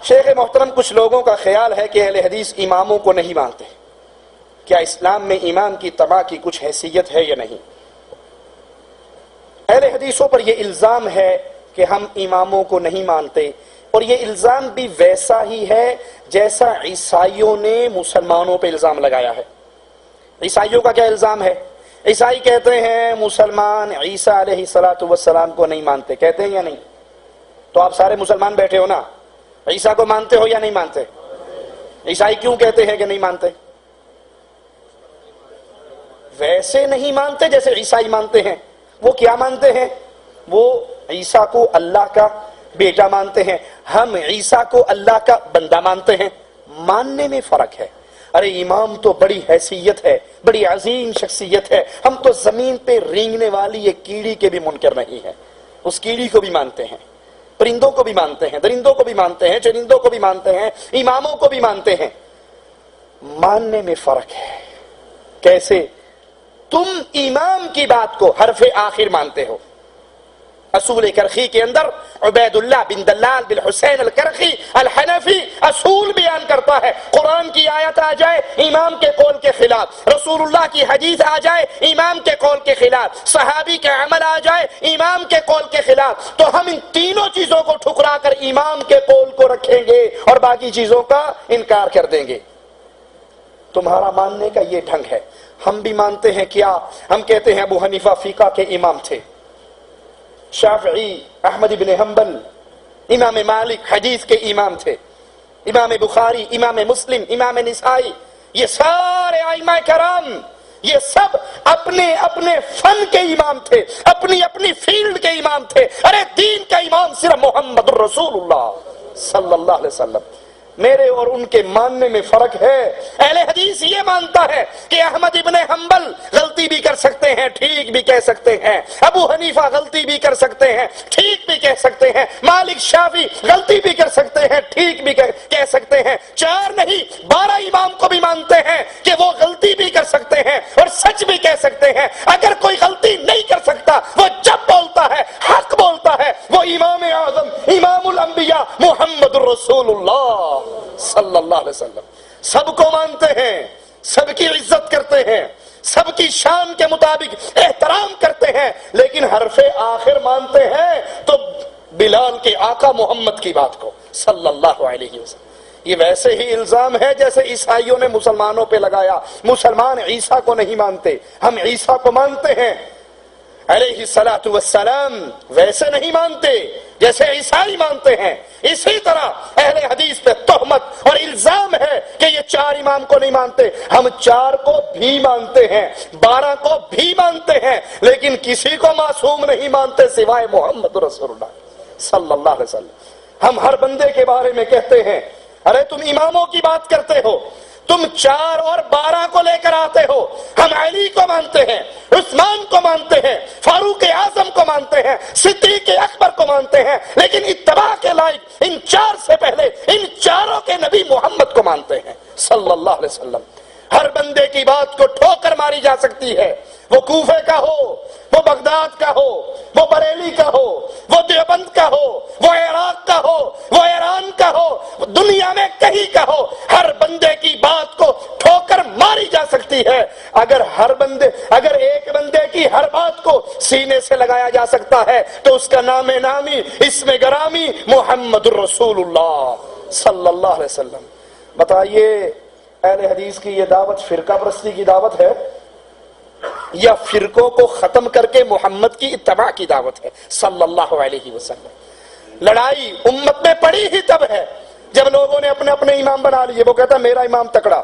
شیخ محترم، کچھ لوگوں کا خیال ہے کہ اہل حدیث اماموں کو نہیں مانتے. کیا اسلام میں امام کی اتباع کی کچھ حیثیت ہے یا نہیں؟ اہل حدیثوں پر یہ الزام ہے کہ ہم اماموں کو نہیں مانتے، اور یہ الزام بھی ویسا ہی ہے جیسا عیسائیوں نے مسلمانوں پہ الزام لگایا ہے. عیسائیوں کا کیا الزام ہے؟ عیسائی کہتے ہیں مسلمان عیسیٰ علیہ السلام کو نہیں مانتے. کہتے ہیں یا نہیں؟ تو آپ سارے مسلمان بیٹھے ہو نا، عیسیٰ کو مانتے ہو یا نہیں مانتے؟ عیسائی کیوں کہتے ہیں کہ نہیں مانتے؟ ویسے نہیں مانتے جیسے عیسائی مانتے ہیں. وہ کیا مانتے ہیں؟ وہ عیسیٰ کو اللہ کا بیٹا مانتے ہیں. ہم عیسیٰ کو اللہ کا بندہ مانتے ہیں. ماننے میں فرق ہے. ارے امام تو بڑی حیثیت ہے، بڑی عظیم شخصیت ہے. ہم تو زمین پہ رینگنے والی ایک کیڑی کے بھی منکر نہیں ہیں. اس کیڑی کو بھی مانتے ہیں، پرندوں کو بھی مانتے ہیں، درندوں کو بھی مانتے ہیں، چرندوں کو بھی مانتے ہیں، اماموں کو بھی مانتے ہیں. ماننے میں فرق ہے. کیسے؟ تم امام کی بات کو حرف آخر مانتے ہو. اصول کرخی کے اندر عبید اللہ بن دلال بن حسین الکرخی الحنفی اصول بیان کرتا ہے. قرآن کی آیت آ جائے امام کے قول کے خلاف، رسول اللہ کی حدیث آ جائے امام کے قول کے خلاف، صحابی کا عمل آ جائے امام کے قول کے خلاف، تو ہم ان تینوں چیزوں کو ٹھکرا کر امام کے قول کو رکھیں گے اور باقی چیزوں کا انکار کر دیں گے. تمہارا ماننے کا یہ ڈھنگ ہے. ہم بھی مانتے ہیں. کیا؟ ہم کہتے ہیں ابو حنیفہ فقہ کے امام تھے، شافعی احمد بن حنبل امام مالک حدیث کے امام تھے، امام بخاری، امام مسلم، امام نسائی، یہ سارے ائمہ کرام یہ سب اپنے اپنے فن کے امام تھے، اپنی اپنی فیلڈ کے امام تھے. ارے دین کا امام صرف محمد رسول اللہ صلی اللہ علیہ وسلم. میرے اور ان کے ماننے میں فرق ہے. اہل حدیث یہ مانتا ہے کہ احمد ابن حنبل غلطی بھی کر سکتے ہیں، ٹھیک بھی کہہ سکتے ہیں. ابو حنیفہ غلطی بھی کر سکتے ہیں، ٹھیک بھی کہہ سکتے ہیں. مالک شافعی غلطی بھی کر سکتے ہیں، ٹھیک بھی کہہ سکتے ہیں. 4 نہیں 12 امام کو بھی مانتے ہیں کہ وہ غلطی بھی کر سکتے ہیں اور سچ بھی کہہ سکتے ہیں. اگر کوئی غلطی نہیں کر سکتا، وہ جب بولتا ہے حق بولتا ہے، وہ امام اعظم امام الانبیاء محمد رسول اللہ صلی اللہ علیہ وسلم. سب کو مانتے ہیں، سب کی عزت کرتے ہیں، سب کی شان کے مطابق احترام کرتے ہیں، لیکن حرف آخر مانتے ہیں تو بلال کے آقا محمد کی بات کو صلی اللہ علیہ وسلم. یہ ویسے ہی الزام ہے جیسے عیسائیوں نے مسلمانوں پہ لگایا. مسلمان عیسیٰ کو نہیں مانتے، ہم عیسیٰ کو مانتے ہیں علیہ الصلوۃ والسلام. ویسے نہیں مانتے جیسے عیسائی مانتے ہیں. اسی طرح اہل حدیث پہ تہمت اور الزام ہے کہ یہ 4 امام کو نہیں مانتے. ہم 4 کو بھی مانتے ہیں، 12 کو بھی مانتے ہیں، لیکن کسی کو معصوم نہیں مانتے سوائے محمد رسول اللہ صلی اللہ علیہ وسلم. ہم ہر بندے کے بارے میں کہتے ہیں ارے تم اماموں کی بات کرتے ہو، تم 4 اور 12 کو لے کر آتے ہو. ہم علی کو مانتے ہیں، عثمان کو مانتے ہیں، فاروق اعظم کو مانتے ہیں، صدیق اکبر کو مانتے ہیں، لیکن اتباع کے لائق ان 4 سے پہلے ان 4 کے نبی محمد کو مانتے ہیں صلی اللہ علیہ وسلم. ہر بندے کی بات کو ٹھوکر ماری جا سکتی ہے، وہ کوفے کا ہو، وہ بغداد کا ہو، وہ بریلی کا ہو، وہ دیوبند کا ہو، وہ عراق کا ہو، وہ ایران کا ہو، دنیا میں کہیں کا ہو. ہر بندے کی بات کو ٹھوکر ماری جا سکتی ہے. اگر ایک بندے کی ہر بات کو سینے سے لگایا جا سکتا ہے تو اس کا نام نامی اسم گرامی محمد رسول اللہ صلی اللہ علیہ وسلم. بتائیے اہل حدیث کی یہ دعوت فرقہ پرستی کی دعوت ہے یا فرقوں کو ختم کر کے محمد کی اتباع کی دعوت ہے صلی اللہ علیہ وسلم. لڑائی امت میں پڑی ہی تب ہے جب لوگوں نے اپنے اپنے امام بنا لیے. وہ کہتا میرا امام تکڑا،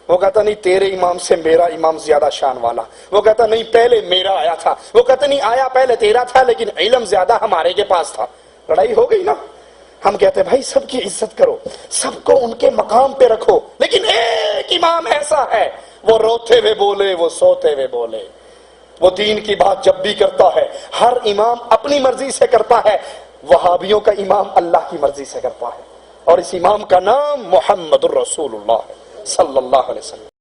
وہ کہتا نہیں تیرے امام سے میرا امام زیادہ شان والا، وہ کہتا نہیں پہلے میرا آیا تھا، وہ کہتا نہیں آیا پہلے تیرا تھا لیکن علم زیادہ ہمارے کے پاس تھا. لڑائی ہو گئی نا. ہم کہتے ہیں بھائی سب کی عزت کرو، سب کو ان کے مقام پہ رکھو، لیکن ایک امام ایسا ہے وہ روتے ہوئے بولے، وہ سوتے ہوئے بولے، وہ دین کی بات جب بھی کرتا ہے ہر امام اپنی مرضی سے کرتا ہے. وہابیوں کا امام اللہ کی مرضی سے کرتا ہے اور اس امام کا نام محمد الرسول اللہ صلی اللہ علیہ وسلم.